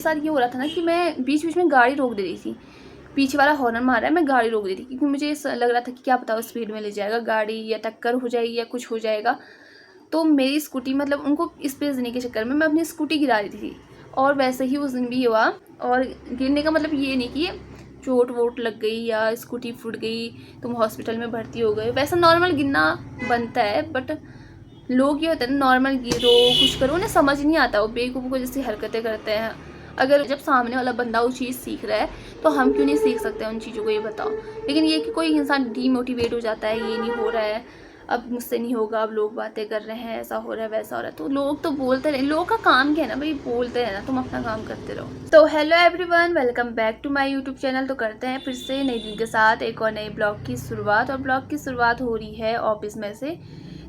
साथ ये हो रहा था ना कि मैं बीच बीच में गाड़ी रोक दे रही थी। पीछे वाला हॉर्न मार रहा है, मैं गाड़ी रोक रही थी क्योंकि मुझे लग रहा था कि क्या पता वो स्पीड में ले जाएगा गाड़ी, या टक्कर हो जाएगी या कुछ हो जाएगा। तो मेरी स्कूटी मतलब उनको स्पेस देने के चक्कर में मैं अपनी स्कूटी गिरा रही थी। और वैसे ही उस दिन भी हुआ। और गिरने का मतलब ये नहीं कि चोट वोट लग गई या स्कूटी फूट गई, तुम हॉस्पिटल में भर्ती हो गए, वैसा नॉर्मल गिरना बनता है। बट लोग ये होता है ना, नॉर्मल गिरो कुछ करो, उन्हें समझ नहीं आता, वो बेवकूफ़ को जैसी हरकतें करते हैं। अगर जब सामने वाला बंदा वो चीज़ सीख रहा है तो हम क्यों नहीं सीख सकते उन चीज़ों को, ये बताओ। लेकिन ये कि कोई इंसान डीमोटिवेट हो जाता है, ये नहीं हो रहा है, अब मुझसे नहीं होगा, अब लोग बातें कर रहे हैं, ऐसा हो रहा है वैसा हो रहा है, तो लोग तो बोलते रहे, लोगों का काम क्या है ना भाई, बोलते रहना, तुम अपना काम करते रहो। तो hello everyone, welcome back to my YouTube channel. तो करते हैं फिर से नई दिन के साथ एक और नए ब्लॉग की शुरुआत। और ब्लॉग की शुरुआत हो रही है ऑफिस में से।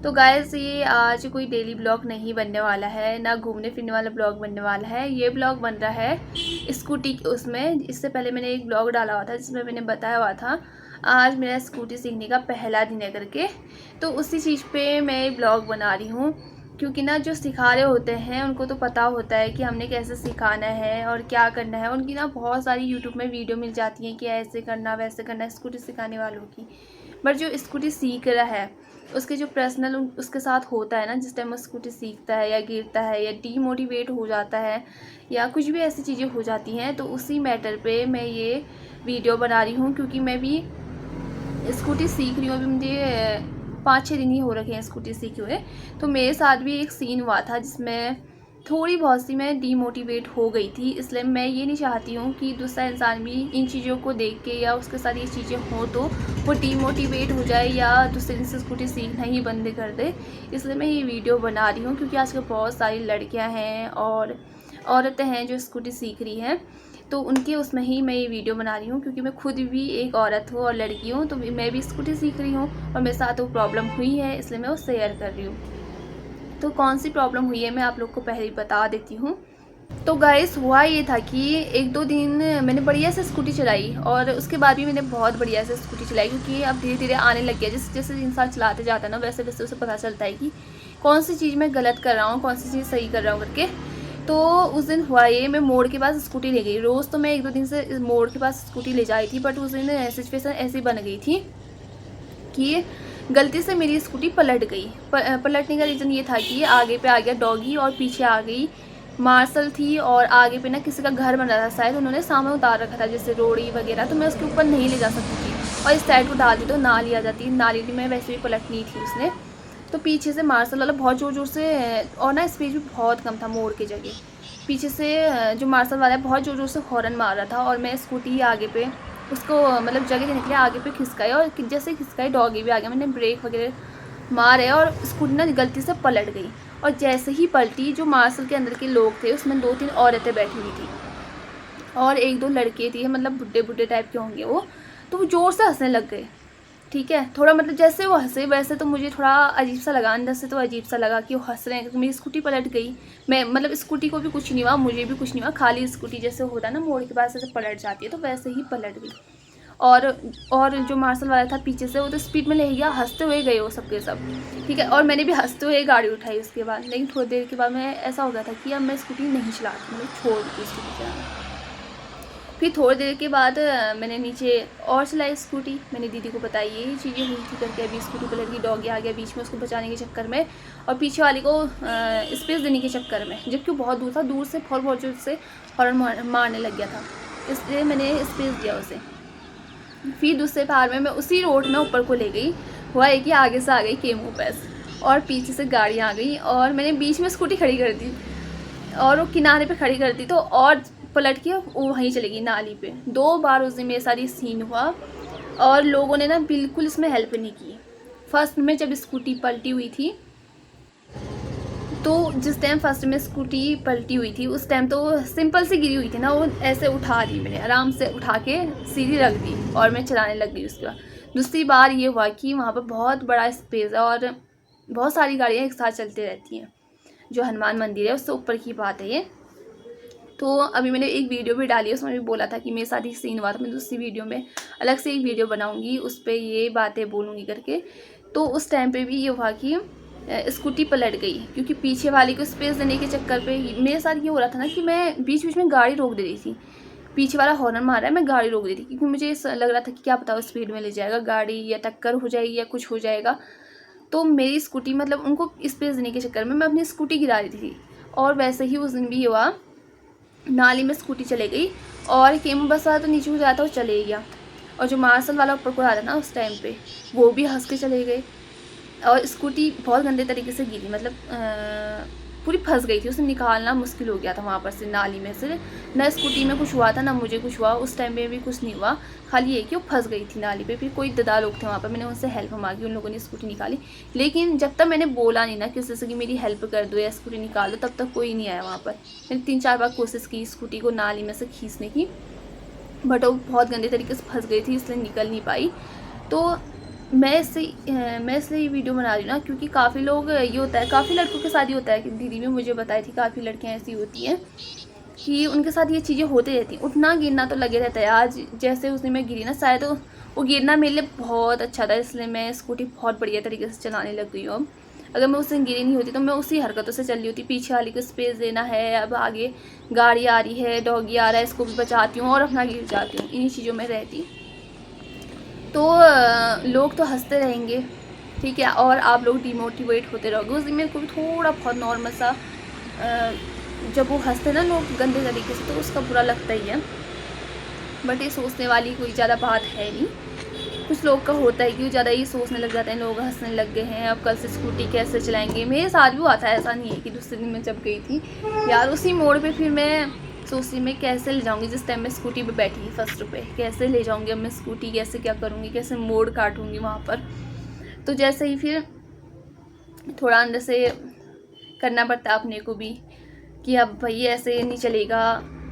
तो गाइस, ये आज कोई डेली ब्लॉग नहीं बनने वाला है, ना घूमने फिरने वाला ब्लॉग बनने वाला है। ये ब्लॉग बन रहा है स्कूटी उसमें। इससे पहले मैंने एक ब्लॉग डाला हुआ था जिसमें मैंने बताया हुआ था आज मेरा स्कूटी सीखने का पहला दिन है करके। तो उसी चीज़ पे मैं ब्लॉग बना रही हूँ, क्योंकि ना जो सिखा रहे होते हैं उनको तो पता होता है कि हमने कैसे सिखाना है और क्या करना है। उनकी ना बहुत सारी यूट्यूब में वीडियो मिल जाती हैं कि ऐसे करना वैसे करना, स्कूटी सिखाने वालों की। बट जो स्कूटी सीख रहा है उसके जो पर्सनल उसके साथ होता है ना, जिस टाइम वो स्कूटी सीखता है या गिरता है या डीमोटिवेट हो जाता है या कुछ भी ऐसी चीज़ें हो जाती हैं, तो उसी मैटर पे मैं ये वीडियो बना रही हूँ। क्योंकि मैं भी स्कूटी सीख रही हूँ, अभी मुझे 5-6 दिन ही हो रखे हैं स्कूटी सीखे हुए। तो मेरे साथ भी एक सीन हुआ था जिसमें थोड़ी बहुत सी मैं डीमोटिवेट हो गई थी। इसलिए मैं ये नहीं चाहती हूँ कि दूसरा इंसान भी इन चीज़ों को देख के या उसके साथ ये चीज़ें हों तो वो डीमोटिवेट हो जाए या दूसरे दिन से स्कूटी सीखना ही बंद कर दे। इसलिए मैं ये वीडियो बना रही हूँ, क्योंकि आजकल बहुत सारी लड़कियाँ हैं और औरतें हैं जो स्कूटी सीख रही हैं। तो उनके उसमें ही मैं ये वीडियो बना रही हूँ, क्योंकि मैं खुद भी एक औरत हूँ और लड़की हूँ, तो मैं भी स्कूटी सीख रही हूँ और मेरे साथ वो प्रॉब्लम हुई है, इसलिए मैं वो शेयर कर रही हूँ। तो कौन सी प्रॉब्लम हुई है मैं आप लोग को पहले ही बता देती हूँ। तो गाइस, हुआ ये था कि 1-2 दिन मैंने बढ़िया से स्कूटी चलाई और उसके बाद भी मैंने बहुत बढ़िया से स्कूटी चलाई, क्योंकि अब धीरे धीरे आने लग गया। जैसे जैसे इंसान चलाते जाता है ना, वैसे वैसे उसे पता चलता है कि कौन सी चीज़ मैं गलत कर रहा हूँ, कौन सी चीज़ सही कर रहा हूँ करके। तो उस दिन हुआ ये, मैं मोड़ के पास स्कूटी ले गई। रोज़ तो मैं 1-2 दिन से मोड़ के पास स्कूटी ले जाई थी, बट उस दिन सिचुएशन ऐसी बन गई थी कि गलती से मेरी स्कूटी पलट गई। पलटने का रीज़न ये था कि आगे पे आ गया डॉगी और पीछे आ गई मार्शल थी। और आगे पे ना किसी का घर बन रहा था, शायद उन्होंने सामान उतार रखा था जैसे रोड़ी वगैरह, तो मैं उसके ऊपर नहीं ले जा सकती थी। और इस साइड को डाल दी तो नाली आ जाती, नाली में वैसे भी पलटनी थी उसने। तो पीछे से मार्शल वाला बहुत ज़ोर ज़ोर से, और ना स्पीड भी बहुत कम था मोड़ की जगह, पीछे से जो मार्शल वाला है बहुत ज़ोर ज़ोर से हॉर्न मार रहा था। और मैं स्कूटी आगे पे उसको मतलब जगह देने के लिए आगे पे खिसकाई, और जैसे खिसकाई डॉगी भी आ गया। मैंने ब्रेक वगैरह मारे और स्कूटी ना गलती से पलट गई। और जैसे ही पलटी, जो मार्शल के अंदर के लोग थे उसमें 2-3 औरतें बैठी हुई थी और 1-2 लड़के थे, मतलब बुढ़े बुढ़े टाइप के होंगे वो। तो वो ज़ोर से हंसने लग गए। ठीक है, थोड़ा मतलब जैसे वो हंसे वैसे तो मुझे थोड़ा अजीब सा लगा, अंदर से तो अजीब सा लगा कि वो हंस रहे हैं, क्योंकि मेरी स्कूटी पलट गई। मैं मतलब स्कूटी को भी कुछ नहीं हुआ, मुझे भी कुछ नहीं हुआ, खाली स्कूटी जैसे होता है ना मोड़ के पास ऐसे पलट जाती है, तो वैसे ही पलट गई। और और जो मार्शल वाला था पीछे से, वो तो स्पीड में ले गया, हंसते हुए गए वो सब के सब। ठीक है, और मैंने भी हंसते हुए गाड़ी उठाई उसके बाद। लेकिन थोड़ी देर के बाद मैं ऐसा हो गया था कि अब मैं स्कूटी नहीं चलाती, मतलब छोड़ दी स्कूटी चलाना। फिर थोड़ी देर के बाद मैंने नीचे और चलाई स्कूटी। मैंने दीदी को बताई ये चीज़ें हुई थी करके, अभी स्कूटी पलट गई, डॉगी आ गया बीच में उसको बचाने के चक्कर में और पीछे वाली को स्पेस देने के चक्कर में, जबकि बहुत दूर था, दूर से बहुत जोर से हॉर्न मारने लग गया था, इसलिए मैंने स्पेस दिया उसे। फिर दूसरे बार में मैं उसी रोड में ऊपर को ले गई। हुआ है कि आगे से आ गई केमू पैस और पीछे से गाड़ी आ गई और मैंने बीच में स्कूटी खड़ी कर दी और वो किनारे पे खड़ी कर दी, तो और पलट के वो वहीं चली गई नाली पे। 2 बार उस दिन मेरे साथ ये सीन हुआ और लोगों ने ना बिल्कुल इसमें हेल्प नहीं की। फर्स्ट में जब स्कूटी पलटी हुई थी, तो जिस टाइम फर्स्ट में स्कूटी पलटी हुई थी उस टाइम तो सिंपल सी गिरी हुई थी ना, वो ऐसे उठा दी, मैंने आराम से उठा के सीधी रख दी और मैं चलाने लग गई उसके बाद। दूसरी बार ये हुआ कि वहाँ पर बहुत बड़ा स्पेस है और बहुत सारी गाड़ियाँ एक साथ चलती रहती हैं, जो हनुमान मंदिर है उससे ऊपर की बात है ये। तो अभी मैंने एक वीडियो भी डाली है, उसमें भी बोला था कि मेरे साथ ही सीन हुआ था, मैं दूसरी वीडियो में अलग से एक वीडियो बनाऊँगी, उस पर ये बातें बोलूँगी करके। तो उस टाइम पर भी ये हुआ कि स्कूटी पलट गई क्योंकि पीछे वाले को स्पेस देने के चक्कर पे मेरे साथ ये हो रहा था ना कि मैं बीच बीच में गाड़ी रोक दे रही थी। पीछे वाला हॉर्न मार रहा है, मैं गाड़ी रोक दी थी क्योंकि मुझे लग रहा था कि क्या पता वो स्पीड में ले जाएगा गाड़ी, या टक्कर हो जाएगी या कुछ हो जाएगा। तो मेरी स्कूटी मतलब उनको स्पेस देने के चक्कर में मैं अपनी स्कूटी गिरा रही थी। और वैसे ही उस दिन भी हुआ, नाली में स्कूटी चले गई और केमू बस वाला तो नीचे को जाता था, वो चले गया। और जो मार्शल वाला ऊपर को आ रहा था ना उस टाइम पे, वो भी हंस के चले गए। और स्कूटी बहुत गंदे तरीके से गिरी, मतलब पूरी फंस गई थी, उसे निकालना मुश्किल हो गया था वहाँ पर से, नाली में से। ना स्कूटी में कुछ हुआ था ना मुझे कुछ हुआ, उस टाइम पे भी कुछ नहीं हुआ, खाली ये कि वो फंस गई थी नाली पे। फिर कोई दादा लोग थे वहाँ पर, मैंने उनसे हेल्प मांगी, उन लोगों ने स्कूटी निकाली। लेकिन जब तक मैंने बोला नहीं ना किसी से कि मेरी हेल्प कर दो या स्कूटी निकाल दो, तब तक कोई नहीं आया वहाँ पर। मैंने 3-4 बार कोशिश की स्कूटी को नाली में से खींचने की, बट वो बहुत गंदे तरीके से फंस गई थी, इसलिए निकल नहीं पाई। तो मैं इसलिए ये वीडियो बना रही हूँ ना, क्योंकि काफ़ी लोग ये होता है, काफ़ी लड़कों के साथ ये होता है कि दीदी भी मुझे बताई थी, काफ़ी लड़कियाँ ऐसी होती हैं कि उनके साथ ये चीज़ें होती रहती हैं। उठना गिरना तो लगे रहता है। आज जैसे उस दिन मैं गिरी ना, शायद वो गिरना मेरे लिए बहुत अच्छा था, इसलिए मैं स्कूटी बहुत बढ़िया तरीके से चलाने लग गई हूँ अब। अगर मैं उस दिन गिरी नहीं होती तो मैं उसी हरकतों से चल रही होती, पीछे वाली को स्पेस देना है, अब आगे गाड़ी आ रही है, डॉगी आ रहा है, इसको भी बचाती हूँ और अपना गिर जाती हूँ, इन्हीं चीज़ों में रहती। तो लोग तो हंसते रहेंगे, ठीक है, और आप लोग डिमोटिवेट होते रहोगे। उस दिन मेरे को भी थोड़ा बहुत नॉर्मल सा जब वो हंसते ना लोग गंदे तरीके से, तो उसका बुरा लगता ही है। बट ये सोचने वाली कोई ज़्यादा बात है नहीं। कुछ लोग का होता है कि वो ज़्यादा ही सोचने लग जाते हैं, लोग हंसने लग गए हैं, अब कल से स्कूटी कैसे चलाएंगे। मेरे साथ भी हुआ था, ऐसा नहीं है कि दूसरे दिन मैं जब गई थी यार उसी मोड़ पे, फिर मैं सोचती मैं कैसे ले जाऊंगी, जिस टाइम मैं स्कूटी पे बैठी थी फर्स्ट पे, कैसे ले जाऊंगी अब मैं स्कूटी, कैसे क्या करूंगी, कैसे मोड़ काटूंगी वहाँ पर। तो जैसे ही फिर थोड़ा अंदर से करना पड़ता है अपने को भी कि अब भाई ऐसे नहीं चलेगा,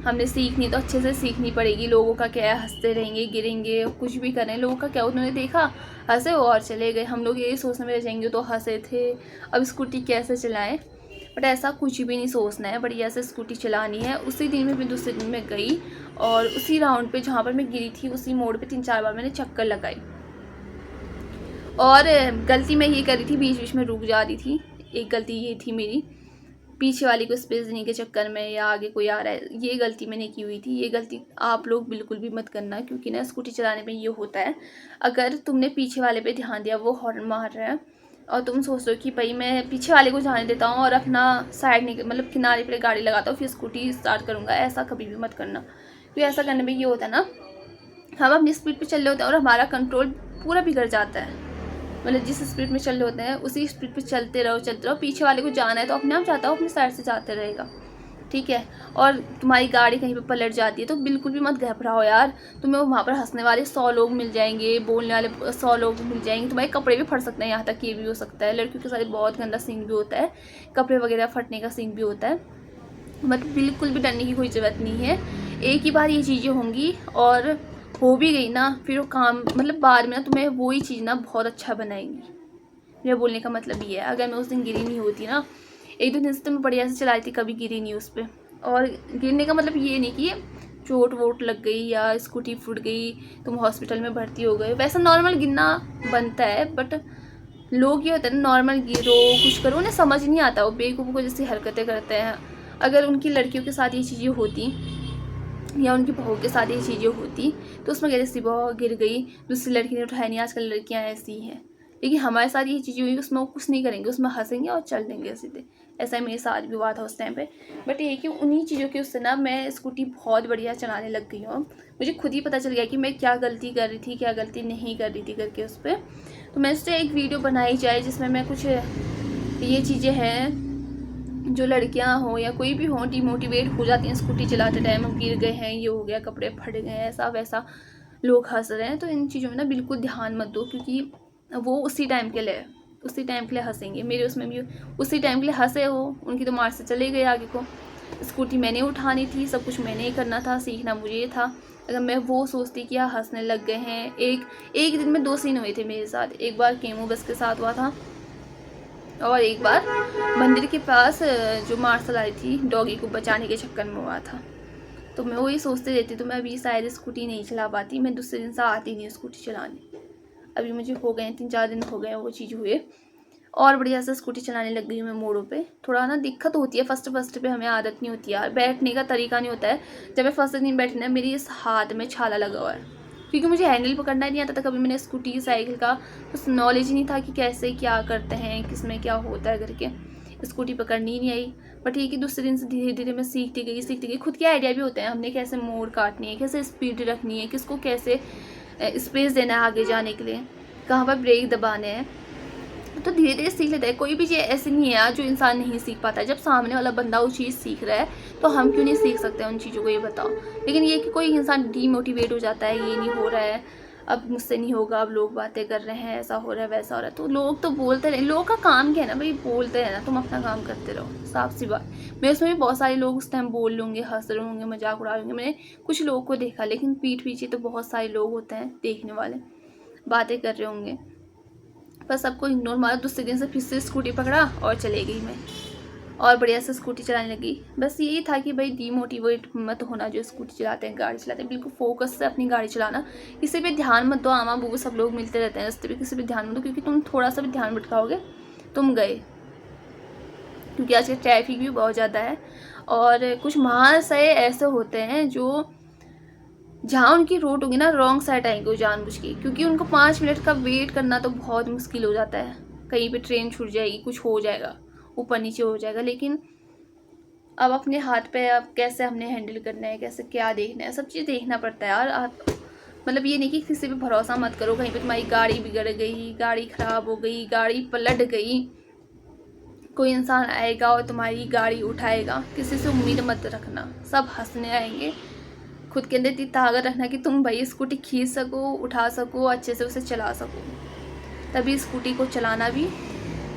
हमने सीखनी तो अच्छे से सीखनी पड़ेगी। लोगों का क्या है, हंसते रहेंगे, गिरेंगे, कुछ भी करें, लोगों का क्या, उन्होंने देखा हंसे और चले गए, हम लोग यही सोचने में रह जाएंगे तो हंसे थे, अब स्कूटी कैसे चलाएं। बट ऐसा कुछ भी नहीं सोचना है, बढ़िया से स्कूटी चलानी है। उसी दिन में, फिर दूसरे दिन में गई और उसी राउंड पे जहाँ पर मैं गिरी थी, उसी मोड़ पे 3-4 बार मैंने चक्कर लगाई। और गलती मैं ये करी थी, बीच बीच में रुक जा रही थी, एक गलती ये थी मेरी, पीछे वाली को स्पेस देने के चक्कर में, या आगे कोई आ रहा है, ये गलती मैंने की हुई थी। ये गलती आप लोग बिल्कुल भी मत करना, क्योंकि ना स्कूटी चलाने में ये होता है, अगर तुमने पीछे वाले पे ध्यान दिया, वो हॉर्न मार रहा है और तुम सोच रहे हो कि भाई मैं पीछे वाले को जाने देता हूँ और अपना साइड नहीं, मतलब किनारे पर गाड़ी लगाता हूँ, फिर स्कूटी स्टार्ट करूँगा, ऐसा कभी भी मत करना। क्योंकि ऐसा करने में ये होता है ना, हम अपनी स्पीड पर चल रहे होते हैं और हमारा कंट्रोल पूरा बिगड़ जाता है। मतलब जिस स्पीड में चल रहे होते हैं उसी स्पीड पे चलते रहो, पीछे वाले को जाना है तो अपने आप जाता हो, अपनी साइड से जाते रहेगा, ठीक है। और तुम्हारी गाड़ी कहीं पे पलट जाती है तो बिल्कुल भी मत घबराओ यार, तुम्हें वहाँ पर हंसने वाले 100 लोग मिल जाएंगे, बोलने वाले 100 लोग मिल जाएंगे, तुम्हारे कपड़े भी फट सकते हैं, यहाँ तक ये भी हो सकता है। लड़कियों के साथ बहुत गंदा सीन भी होता है, कपड़े वगैरह फटने का सीन भी होता है। बट बिल्कुल भी डरने की कोई ज़रूरत नहीं है, एक ही बार ये चीज़ें होंगी और हो भी गई ना, फिर वो काम मतलब बाद में ना तुम्हें वही चीज़ ना बहुत अच्छा बनाएंगी। मेरा बोलने का मतलब ये है, अगर मैं उस दिन गिरी नहीं होती ना, 1-2 दिन से तो मैं बढ़िया से चलाई थी, कभी गिरी नहीं उस पर। और गिरने का मतलब ये नहीं कि चोट वोट लग गई या स्कूटी फूट गई, तुम हॉस्पिटल में भर्ती हो गए, वैसा नॉर्मल गिरना बनता है। बट लोग ये होता है ना, नॉर्मल गिरो कुछ करो, उन्हें समझ नहीं आता, वो बेवकूफ़ों को जैसी हरकतें करते हैं। अगर उनकी लड़कियों के साथ ये चीज़ें होती या उनकी बहू के साथ ये चीज़ें होती तो उसमें कहते सी बहू गिर गई, दूसरी लड़की ने उठाया नहीं, आजकल लड़कियां ऐसी हैं। लेकिन हमारे साथ ये चीज़ें हुई, उसमें वो कुछ नहीं करेंगे, उसमें हंसेंगे और चल देंगे सीधे। ऐसा ही मेरे साथ भी हुआ था उस टाइम पे। बट ये कि उन्हीं चीज़ों के उससे ना मैं स्कूटी बहुत बढ़िया चलाने लग गई हूँ। मुझे खुद ही पता चल गया कि मैं क्या गलती कर रही थी, क्या गलती नहीं कर रही थी करके उस पर। तो मैं उससे एक वीडियो बनाई जाए जिसमें मैं कुछ ये चीज़ें हैं जो लड़कियां हो या कोई भी हो डिमोटिवेट हो जाती हैं स्कूटी चलाते टाइम, हम गिर गए हैं, ये हो गया, कपड़े फट गए हैं, ऐसा वैसा, लोग हंस रहे हैं, तो इन चीज़ों में ना बिल्कुल ध्यान मत दो, क्योंकि वो उसी टाइम के लिए हंसेंगे। मेरे उसमें भी उसी टाइम के लिए हंसे, वो उनकी तो मार्च से चले गए आगे को। स्कूटी मैंने उठानी थी, सब कुछ मैंने ही करना था, सीखना मुझे था। अगर मैं वो सोचती कि यार हंसने लग गए हैं, एक दिन में 2 सीन हुए थे मेरे साथ। एक बार केमू बस के साथ हुआ था और एक बार मंदिर के पास जो मार्शल आई थी डॉगी को बचाने के चक्कर में हुआ था। तो मैं वही सोचते रहती, तो मैं अभी शायद स्कूटी नहीं चला पाती, मैं दूसरे दिन से आती नहीं स्कूटी चलाने। अभी मुझे हो गए 3-4 दिन हो गए वो चीज़ हुए। और बढ़िया से स्कूटी चलाने लग गई मैं मोड़ों पे। थोड़ा ना दिक्कत होती है फर्स्ट पे, हमें आदत नहीं होती यार, बैठने का तरीका नहीं होता है। जब मैं फर्स्ट दिन बैठी ना, मेरी इस हाथ में छाला लगा हुआ है, क्योंकि मुझे हैंडल पकड़ना ही नहीं आता था। कभी मैंने स्कूटी साइकिल का कुछ नॉलेज ही नहीं था कि कैसे क्या करते हैं, किस में क्या होता है करके, स्कूटी पकड़नी ही नहीं आई। बट ठीक है, दूसरे दिन से धीरे धीरे मैं सीखती गई। खुद के आइडिया भी होते हैं, हमने कैसे मोड़ काटनी है, कैसे स्पीड रखनी है, किसको कैसे स्पेस देना है आगे जाने के लिए, कहाँ पर ब्रेक दबाने हैं। तो धीरे धीरे सीख लेते हैं। कोई भी चीज़ ऐसी नहीं है जो इंसान नहीं सीख पाता है। जब सामने वाला बंदा वो चीज़ सीख रहा है तो हम क्यों नहीं सीख सकते उन चीज़ों को, ये बताओ। लेकिन ये कि कोई इंसान डीमोटिवेट हो जाता है, ये नहीं हो रहा है, अब मुझसे नहीं होगा, अब लोग बातें कर रहे हैं, ऐसा हो रहा है वैसा हो रहा है, तो लोग तो बोलते रहे। लोगों का काम क्या है ना भाई, बोलते रहना, तुम अपना काम करते रहो, साफ सी बात। मैं उसमें भी बहुत सारे लोग उस टाइम बोल लूँगे, हंस रहे होंगे, मजाक उड़ा लूँगे। मैंने कुछ लोगों को देखा, लेकिन पीठ पीछे तो बहुत सारे लोग होते हैं देखने वाले, बातें कर रहे होंगे। बस सबको इग्नोर मारा। दूसरे दिन से फिर से स्कूटी पकड़ा और चले गई मैं, और बढ़िया से स्कूटी चलाने लगी। बस यही था कि भाई डीमोटिवेट मत होना जो स्कूटी चलाते हैं, गाड़ी चलाते हैं। बिल्कुल फोकस से अपनी गाड़ी चलाना, किसी पे ध्यान मत दो। आमा बूबू सब लोग मिलते रहते हैं रास्ते पे, किसी पे ध्यान मत दो, क्योंकि तुम थोड़ा सा भी ध्यान भटकाओगे तुम गए। क्योंकि आजकल ट्रैफिक भी बहुत ज़्यादा है, और कुछ महाशय ऐसे होते हैं जो जहाँ उनकी रोड होगी ना, रॉन्ग साइड आएंगे वो जानबूझ के, क्योंकि उनको 5 मिनट का वेट करना तो बहुत मुश्किल हो जाता है। कहीं पे ट्रेन छूट जाएगी, कुछ हो जाएगा, ऊपर नीचे हो जाएगा। लेकिन अब अपने हाथ पे, अब कैसे हमने हैंडल करना है, कैसे क्या देखना है, सब चीज़ देखना पड़ता है यार। आप मतलब ये नहीं कि किसी पे भरोसा मत करो, कहीं पे तुम्हारी गाड़ी बिगड़ गई, गाड़ी ख़राब हो गई, गाड़ी पलट गई, कोई इंसान आएगा और तुम्हारी गाड़ी उठाएगा, किसी से उम्मीद मत रखना, सब हंसने आएंगे। खुद के अंदर इतनी ताकत रखना कि तुम भाई स्कूटी खींच सको, उठा सको, अच्छे से उसे चला सको, तभी स्कूटी को चलाना भी।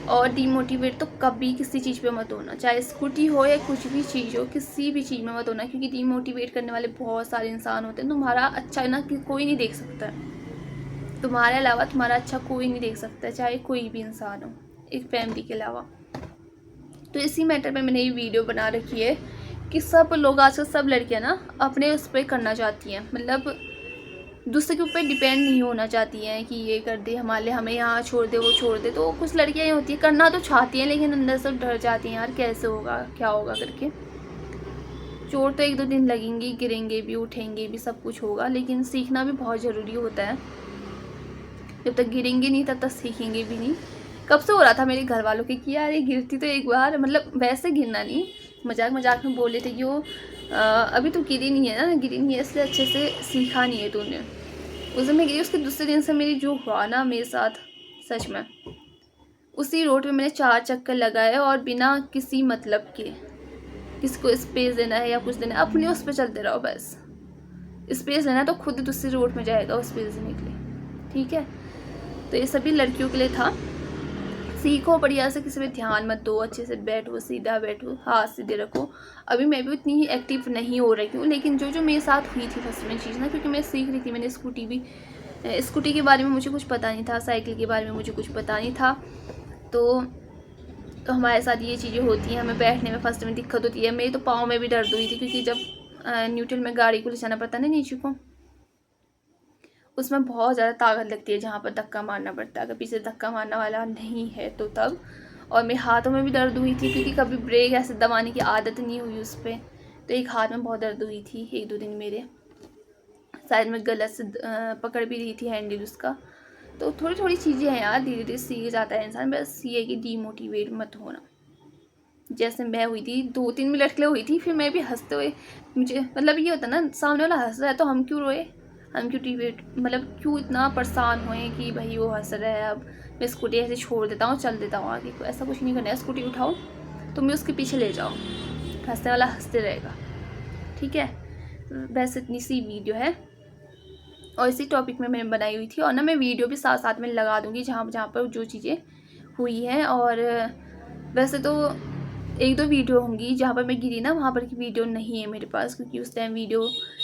और डीमोटिवेट तो कभी किसी चीज़ पे मत होना, चाहे स्कूटी हो या कुछ भी चीज़ हो, किसी भी चीज़ में मत होना, क्योंकि डीमोटिवेट करने वाले बहुत सारे इंसान होते हैं। तुम्हारा अच्छा ना कि कोई नहीं देख सकता है, तुम्हारे अलावा तुम्हारा अच्छा कोई नहीं देख सकता है, चाहे कोई भी इंसान हो, एक फैमिली के अलावा। तो इसी मैटर पे मैंने ये वीडियो बना रखी है कि सब लोग, आजकल सब लड़कियां ना अपने उस पर करना चाहती हैं, मतलब दूसरे के ऊपर डिपेंड नहीं होना चाहती हैं कि ये कर दे हमारे लिए, हमें यहाँ छोड़ दे, वो छोड़ दे। तो कुछ लड़कियां ये होती हैं, करना तो चाहती हैं लेकिन अंदर से डर जाती हैं, यार कैसे होगा, क्या होगा करके। चोट तो 1-2 दिन लगेंगी, गिरेंगे भी, उठेंगे भी, सब कुछ होगा, लेकिन सीखना भी बहुत ज़रूरी होता है। जब तक गिरेंगे नहीं तब तक सीखेंगे भी नहीं। कब से हो रहा था मेरे घर वालों के कि यार ये गिरती तो एक बार, मतलब वैसे गिरना नहीं, मजाक में बोल रहे थे कि वो अभी तो गिरी नहीं है ना, गिरी नहीं है इसलिए अच्छे से सीखा नहीं है तूने। उस दिन मैं गई, उसके दूसरे दिन से मेरी जो हुआ ना मेरे साथ, सच में उसी रोड पे मैंने 4 चक्कर लगाए, और बिना किसी मतलब के, किसको स्पेस देना है या कुछ देना है, अपने उस पर चलते रहो बस। स्पेस लेना है तो खुद दूसरी रोड में जाएगा वो स्पेस देने के लिए, ठीक है। तो ये सभी लड़कियों के लिए था। सीखो बढ़िया से, किसी पे ध्यान मत दो, अच्छे से बैठो, सीधा बैठो, हाथ सीधे रखो। अभी मैं भी उतनी ही एक्टिव नहीं हो रही हूँ, लेकिन जो मेरे साथ हुई थी फर्स्ट में चीज़ ना, क्योंकि मैं सीख रही थी, मैंने स्कूटी के बारे में मुझे कुछ पता नहीं था, साइकिल के बारे में मुझे कुछ पता नहीं था। तो हमारे साथ ये चीज़ें होती हैं, हमें बैठने में फर्स्ट में दिक्कत होती है। मेरे तो पाँव में भी दर्द हुई थी, क्योंकि जब न्यूट्रल में गाड़ी को ले जाना पड़ता है ना नीचे को, उसमें बहुत ज़्यादा ताकत लगती है, जहाँ पर धक्का मारना पड़ता है। अगर पीछे धक्का मारने वाला नहीं है तो तब। और मेरे हाथों में भी दर्द हुई थी, क्योंकि कभी ब्रेक ऐसे दबाने की आदत नहीं हुई उस पर, तो एक हाथ में बहुत दर्द हुई थी 1-2 दिन मेरे, शायद मैं गलत से पकड़ भी रही थी हैंडल उसका। तो थोड़ी थोड़ी चीज़ें हैं यार, धीरे धीरे सीख जाता है इंसान। बस ये कि डीमोटिवेट मत होना। जैसे मैं हुई थी 2-3 मिनट के लिए हुई थी, फिर मैं भी हंसते हुए, मुझे मतलब ये होता ना, सामने वाला हंस रहा है तो हम क्यों रोए, हम क्यों डिबेट, मतलब क्यों इतना परेशान हुए कि भाई वो हंस रहा है, अब मैं स्कूटी ऐसे छोड़ देता हूँ, चल देता हूँ आगे को। ऐसा कुछ नहीं करना है, स्कूटी उठाओ तुम भी उसके पीछे ले जाओ, हंसने वाला हंसते रहेगा, ठीक है। बस इतनी सी वीडियो है, और इसी टॉपिक में मैंने बनाई हुई थी। और ना मैं वीडियो भी साथ साथ में लगा दूँगी जहाँ पर जो चीज़ें हुई हैं। और वैसे तो 1-2 वीडियो होंगी जहाँ पर मैं गिरी ना, वहाँ पर की वीडियो नहीं है मेरे पास, क्योंकि उस टाइम वीडियो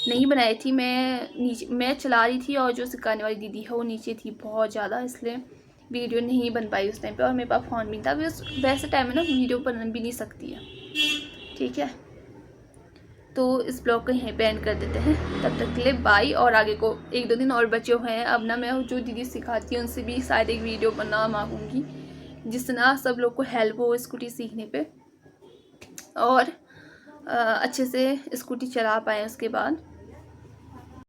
नहीं बनाई थी। मैं चला रही थी, और जो सिखाने वाली दीदी है वो नीचे थी बहुत ज़्यादा, इसलिए वीडियो नहीं बन पाई उस टाइम पे। और मेरे पास फ़ोन भी था, वैसे टाइम में ना वीडियो बन भी नहीं सकती है, ठीक है। तो इस ब्लॉग को यहीं पे एंड कर देते हैं। तब तक के लिए बाय। और आगे को 1-2 दिन और बचे हुए हैं। अब ना मैं जो दीदी सिखाती हूँ उनसे भी शायद एक वीडियो बना मांगूंगी, जिससे ना सब लोग को हेल्प हो स्कूटी सीखने पे और अच्छे से स्कूटी चला पाएँ उसके बाद।